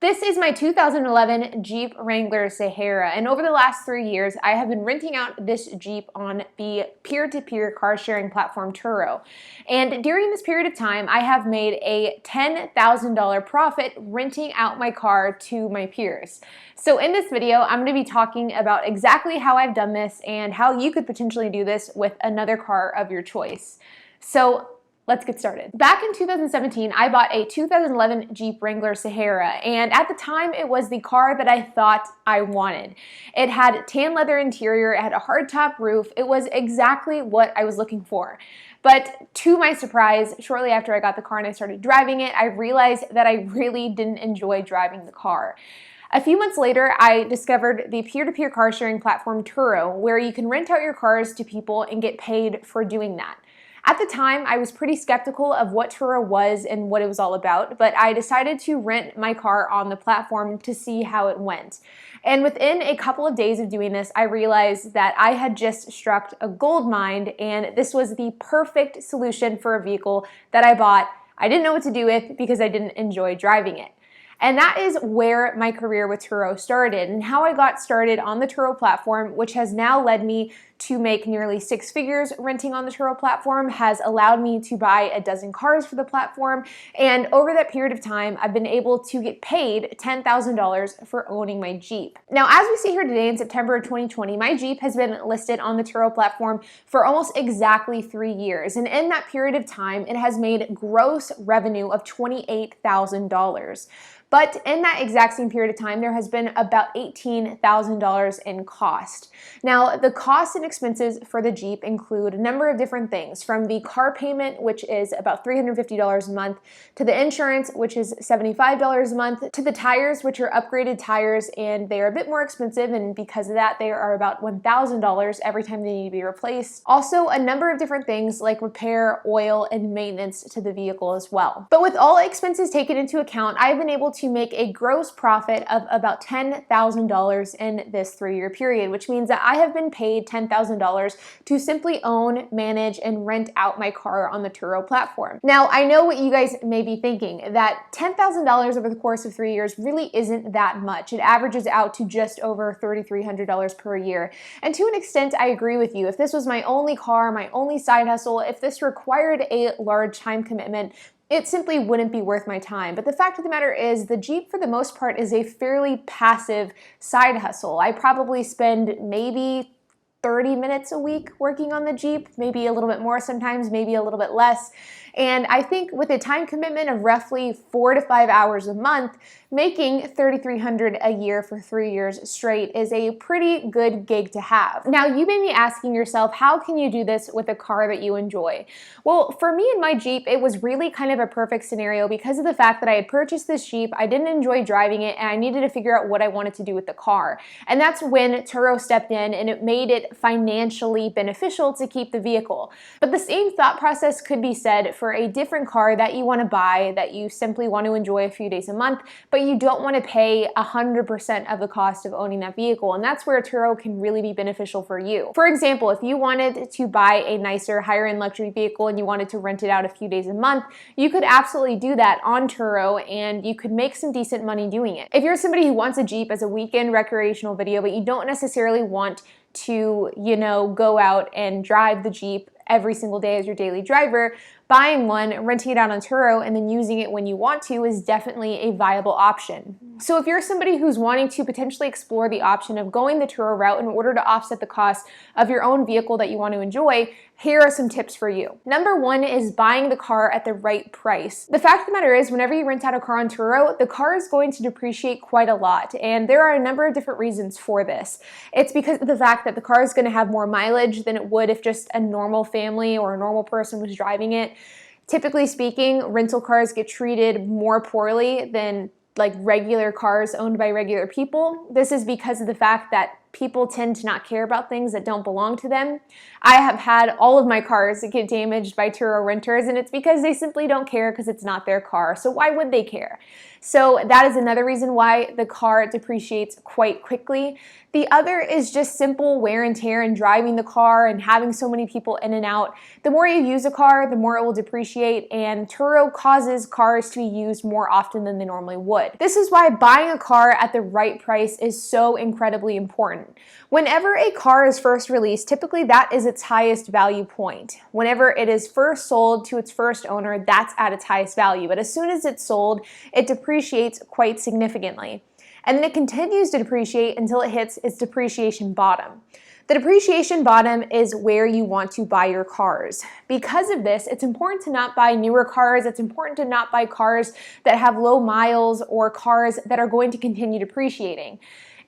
This is my 2011 Jeep Wrangler Sahara, and over the last 3 years, I have been renting out this Jeep on the peer-to-peer car sharing platform Turo. And during this period of time, I have made a $10,000 profit renting out my car to my peers. So in this video, I'm going to be talking about exactly how I've done this and how you could potentially do this with another car of your choice. So let's get started. Back in 2017, I bought a 2011 Jeep Wrangler Sahara, and at the time, it was the car that I thought I wanted. It had tan leather interior, it had a hardtop roof, it was exactly what I was looking for. But to my surprise, shortly after I got the car and I started driving it, I realized that I really didn't enjoy driving the car. A few months later, I discovered the peer-to-peer car sharing platform Turo, where you can rent out your cars to people and get paid for doing that. At the time, I was pretty skeptical of what Turo was and what it was all about, but I decided to rent my car on the platform to see how it went. And within a couple of days of doing this, I realized that I had just struck a gold mine, and this was the perfect solution for a vehicle that I bought. I didn't know what to do with because I didn't enjoy driving it. And that is where my career with Turo started and how I got started on the Turo platform, which has now led me to make nearly 6 figures renting on the Turo platform, has allowed me to buy a dozen cars for the platform. And over that period of time, I've been able to get paid $10,000 for owning my Jeep. Now, as we see here today in September of 2020, my Jeep has been listed on the Turo platform for almost exactly 3 years. And in that period of time, it has made gross revenue of $28,000. But in that exact same period of time, there has been about $18,000 in cost. Now, the costs and expenses for the Jeep include a number of different things, from the car payment, which is about $350 a month, to the insurance, which is $75 a month, to the tires, which are upgraded tires, and they are a bit more expensive, and because of that, they are about $1,000 every time they need to be replaced. Also, a number of different things like repair, oil, and maintenance to the vehicle as well. But with all expenses taken into account, I've been able to make a gross profit of about $10,000 in this 3-year period, which means that I have been paid $10,000 to simply own, manage, and rent out my car on the Turo platform. Now, I know what you guys may be thinking, that $10,000 over the course of 3 years really isn't that much. It averages out to just over $3,300 per year. And to an extent, I agree with you. If this was my only car, my only side hustle, if this required a large time commitment, it simply wouldn't be worth my time. But the fact of the matter is, the Jeep, for the most part, is a fairly passive side hustle. I probably spend maybe 30 minutes a week working on the Jeep, maybe a little bit more sometimes, maybe a little bit less. And I think with a time commitment of roughly 4 to 5 hours a month, making $3,300 a year for 3 years straight is a pretty good gig to have. Now, you may be asking yourself, how can you do this with a car that you enjoy? Well, for me and my Jeep, it was really kind of a perfect scenario because of the fact that I had purchased this Jeep, I didn't enjoy driving it, and I needed to figure out what I wanted to do with the car. And that's when Turo stepped in and it made it financially beneficial to keep the vehicle. But the same thought process could be said for a different car that you want to buy, that you simply want to enjoy a few days a month, but you don't want to pay 100% of the cost of owning that vehicle. And that's where Turo can really be beneficial for you. For example, if you wanted to buy a nicer, higher-end luxury vehicle and you wanted to rent it out a few days a month, you could absolutely do that on Turo and you could make some decent money doing it. If you're somebody who wants a Jeep as a weekend recreational video, but you don't necessarily want to, go out and drive the Jeep every single day as your daily driver, buying one, renting it out on Turo, and then using it when you want to is definitely a viable option. So if you're somebody who's wanting to potentially explore the option of going the Turo route in order to offset the cost of your own vehicle that you want to enjoy, here are some tips for you. Number 1 is buying the car at the right price. The fact of the matter is, whenever you rent out a car on Turo, the car is going to depreciate quite a lot, and there are a number of different reasons for this. It's because of the fact that the car is going to have more mileage than it would if just a normal family or a normal person was driving it. Typically speaking, rental cars get treated more poorly than like regular cars owned by regular people. This is because of the fact that people tend to not care about things that don't belong to them. I have had all of my cars get damaged by Turo renters, and it's because they simply don't care because it's not their car. So why would they care? So that is another reason why the car depreciates quite quickly. The other is just simple wear and tear and driving the car and having so many people in and out. The more you use a car, the more it will depreciate, and Turo causes cars to be used more often than they normally would. This is why buying a car at the right price is so incredibly important. Whenever a car is first released, typically that is its highest value point. Whenever it is first sold to its first owner, that's at its highest value. But as soon as it's sold, it depreciates quite significantly. And then it continues to depreciate until it hits its depreciation bottom. The depreciation bottom is where you want to buy your cars. Because of this, it's important to not buy newer cars. It's important to not buy cars that have low miles or cars that are going to continue depreciating.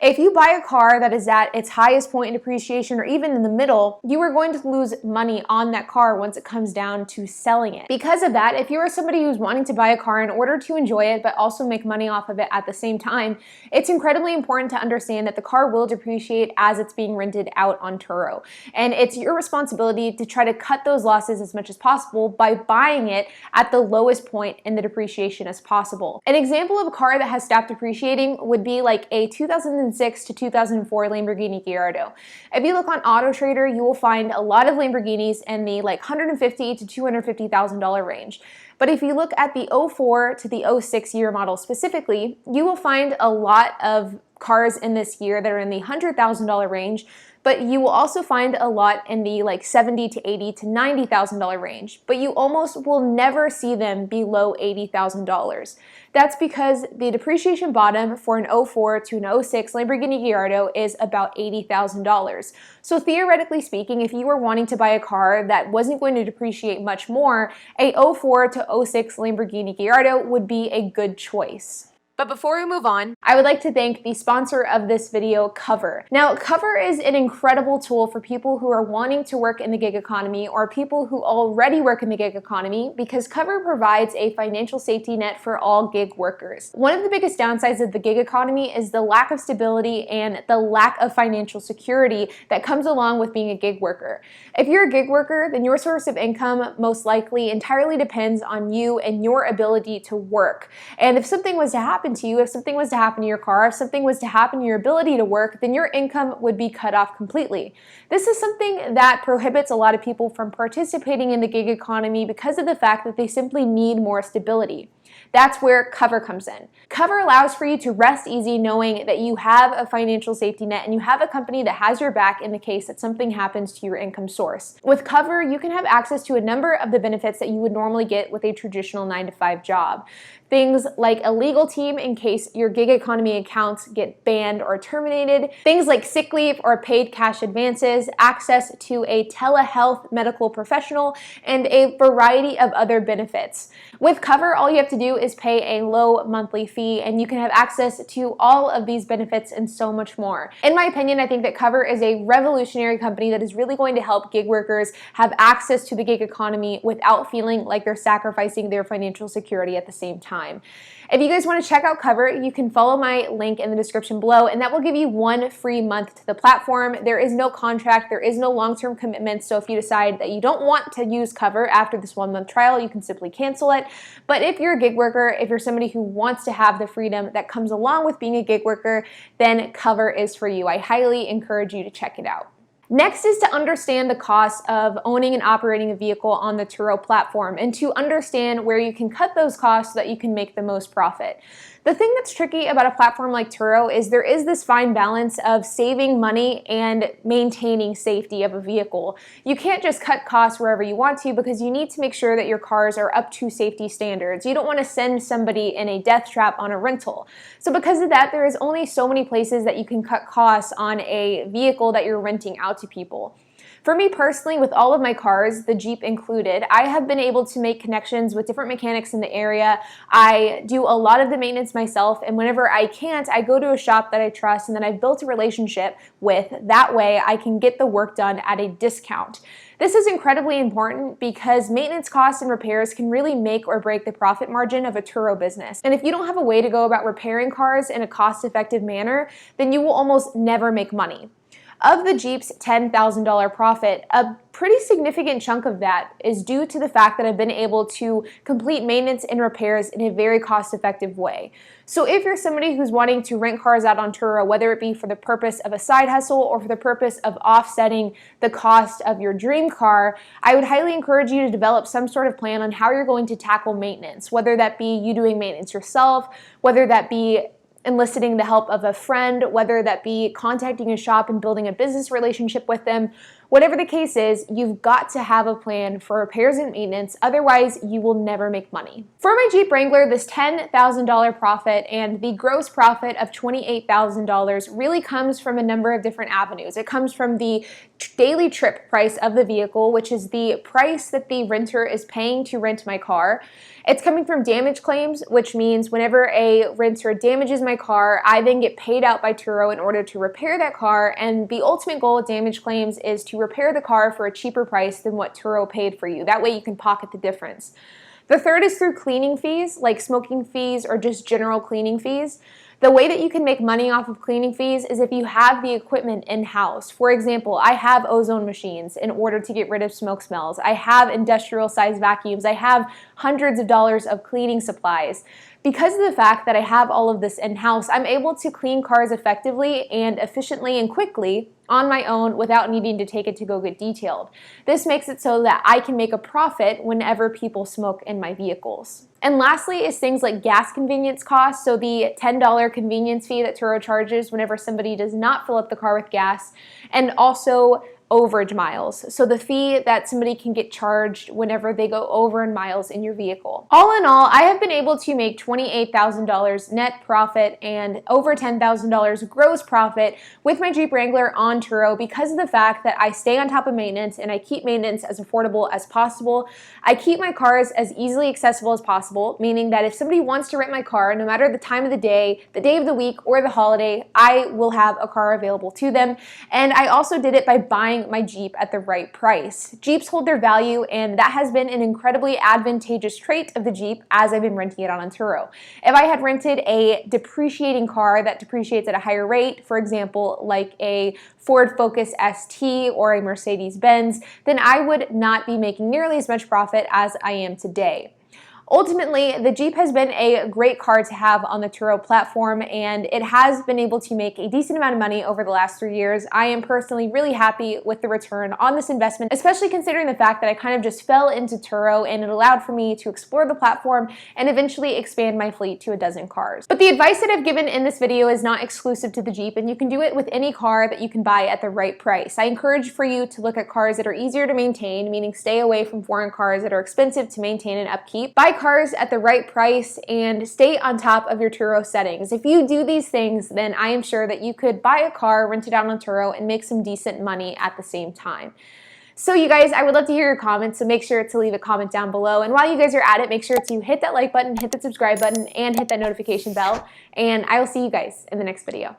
If you buy a car that is at its highest point in depreciation or even in the middle, you are going to lose money on that car once it comes down to selling it. Because of that, if you are somebody who's wanting to buy a car in order to enjoy it but also make money off of it at the same time, it's incredibly important to understand that the car will depreciate as it's being rented out on Turo. And it's your responsibility to try to cut those losses as much as possible by buying it at the lowest point in the depreciation as possible. An example of a car that has stopped depreciating would be like a 2006 to 2004 Lamborghini Gallardo. If you look on AutoTrader, you will find a lot of Lamborghinis in the like $150,000 to $250,000 range. But if you look at the 04 to the 06 year model specifically, you will find a lot of cars in this year that are in the $100,000 range, but you will also find a lot in the like $70,000 to $80,000 to $90,000 range, but you almost will never see them below $80,000. That's because the depreciation bottom for an 04 to an 06 Lamborghini Gallardo is about $80,000. So theoretically speaking, if you were wanting to buy a car that wasn't going to depreciate much more, a 04 to 06 Lamborghini Gallardo would be a good choice. But before we move on, I would like to thank the sponsor of this video, Cover. Now, Cover is an incredible tool for people who are wanting to work in the gig economy or people who already work in the gig economy because Cover provides a financial safety net for all gig workers. One of the biggest downsides of the gig economy is the lack of stability and the lack of financial security that comes along with being a gig worker. If you're a gig worker, then your source of income most likely entirely depends on you and your ability to work. And if something was to happen to you, if something was to happen to your car, if something was to happen to your ability to work, then your income would be cut off completely. This is something that prohibits a lot of people from participating in the gig economy because of the fact that they simply need more stability. That's where Cover comes in. Cover allows for you to rest easy knowing that you have a financial safety net and you have a company that has your back in the case that something happens to your income source. With Cover, you can have access to a number of the benefits that you would normally get with a traditional 9-to-5 job. Things like a legal team in case your gig economy accounts get banned or terminated, things like sick leave or paid cash advances, access to a telehealth medical professional, and a variety of other benefits. With Cover, all you have to do is pay a low monthly fee and you can have access to all of these benefits and so much more. In my opinion, I think that Cover is a revolutionary company that is really going to help gig workers have access to the gig economy without feeling like they're sacrificing their financial security at the same time. If you guys want to check out Cover, you can follow my link in the description below, and that will give you 1 free month to the platform. There is no contract, there is no long-term commitment, so if you decide that you don't want to use Cover after this 1-month trial, you can simply cancel it. But if you're a gig worker, if you're somebody who wants to have the freedom that comes along with being a gig worker, then Cover is for you. I highly encourage you to check it out. Next is to understand the cost of owning and operating a vehicle on the Turo platform and to understand where you can cut those costs so that you can make the most profit. The thing that's tricky about a platform like Turo is there is this fine balance of saving money and maintaining safety of a vehicle. You can't just cut costs wherever you want to because you need to make sure that your cars are up to safety standards. You don't want to send somebody in a death trap on a rental. So because of that, there is only so many places that you can cut costs on a vehicle that you're renting out to people. For me personally, with all of my cars, the Jeep included, I have been able to make connections with different mechanics in the area. I do a lot of the maintenance myself, and whenever I can't, I go to a shop that I trust and that I've built a relationship with. That way, I can get the work done at a discount. This is incredibly important because maintenance costs and repairs can really make or break the profit margin of a Turo business. And if you don't have a way to go about repairing cars in a cost-effective manner, then you will almost never make money. Of the Jeep's $10,000 profit, a pretty significant chunk of that is due to the fact that I've been able to complete maintenance and repairs in a very cost-effective way. So if you're somebody who's wanting to rent cars out on Turo, whether it be for the purpose of a side hustle or for the purpose of offsetting the cost of your dream car, I would highly encourage you to develop some sort of plan on how you're going to tackle maintenance, whether that be you doing maintenance yourself, whether that be enlisting the help of a friend, whether that be contacting a shop and building a business relationship with them. Whatever the case is, you've got to have a plan for repairs and maintenance, otherwise you will never make money. For my Jeep Wrangler, this $10,000 profit and the gross profit of $28,000 really comes from a number of different avenues. It comes from the daily trip price of the vehicle, which is the price that the renter is paying to rent my car. It's coming from damage claims, which means whenever a renter damages my car, I then get paid out by Turo in order to repair that car, and the ultimate goal of damage claims is to repair the car for a cheaper price than what Turo paid for you. That way you can pocket the difference. The third is through cleaning fees, like smoking fees or just general cleaning fees. The way that you can make money off of cleaning fees is if you have the equipment in-house. For example, I have ozone machines in order to get rid of smoke smells. I have industrial size vacuums. I have hundreds of dollars of cleaning supplies. Because of the fact that I have all of this in-house, I'm able to clean cars effectively and efficiently and quickly on my own without needing to take it to go get detailed. This makes it so that I can make a profit whenever people smoke in my vehicles. And lastly is things like gas convenience costs, so the $10 convenience fee that Turo charges whenever somebody does not fill up the car with gas, and also overage miles, so the fee that somebody can get charged whenever they go over in miles in your vehicle. All in all, I have been able to make $28,000 net profit and over $10,000 gross profit with my Jeep Wrangler on Turo because of the fact that I stay on top of maintenance and I keep maintenance as affordable as possible. I keep my cars as easily accessible as possible, meaning that if somebody wants to rent my car, no matter the time of the day of the week, or the holiday, I will have a car available to them. And I also did it by buying my Jeep at the right price. Jeeps hold their value, and that has been an incredibly advantageous trait of the Jeep as I've been renting it on Turo. If I had rented a depreciating car that depreciates at a higher rate, for example, like a Ford Focus ST or a Mercedes-Benz, then I would not be making nearly as much profit as I am today. Ultimately, the Jeep has been a great car to have on the Turo platform, and it has been able to make a decent amount of money over the last 3 years. I am personally really happy with the return on this investment, especially considering the fact that I kind of just fell into Turo and it allowed for me to explore the platform and eventually expand my fleet to a dozen cars. But the advice that I've given in this video is not exclusive to the Jeep, and you can do it with any car that you can buy at the right price. I encourage for you to look at cars that are easier to maintain, meaning stay away from foreign cars that are expensive to maintain and upkeep. Buy cars at the right price and stay on top of your Turo settings. If you do these things, then I am sure that you could buy a car, rent it out on Turo, and make some decent money at the same time. So you guys, I would love to hear your comments, so make sure to leave a comment down below. And while you guys are at it, make sure to hit that like button, hit the subscribe button, and hit that notification bell. And I will see you guys in the next video.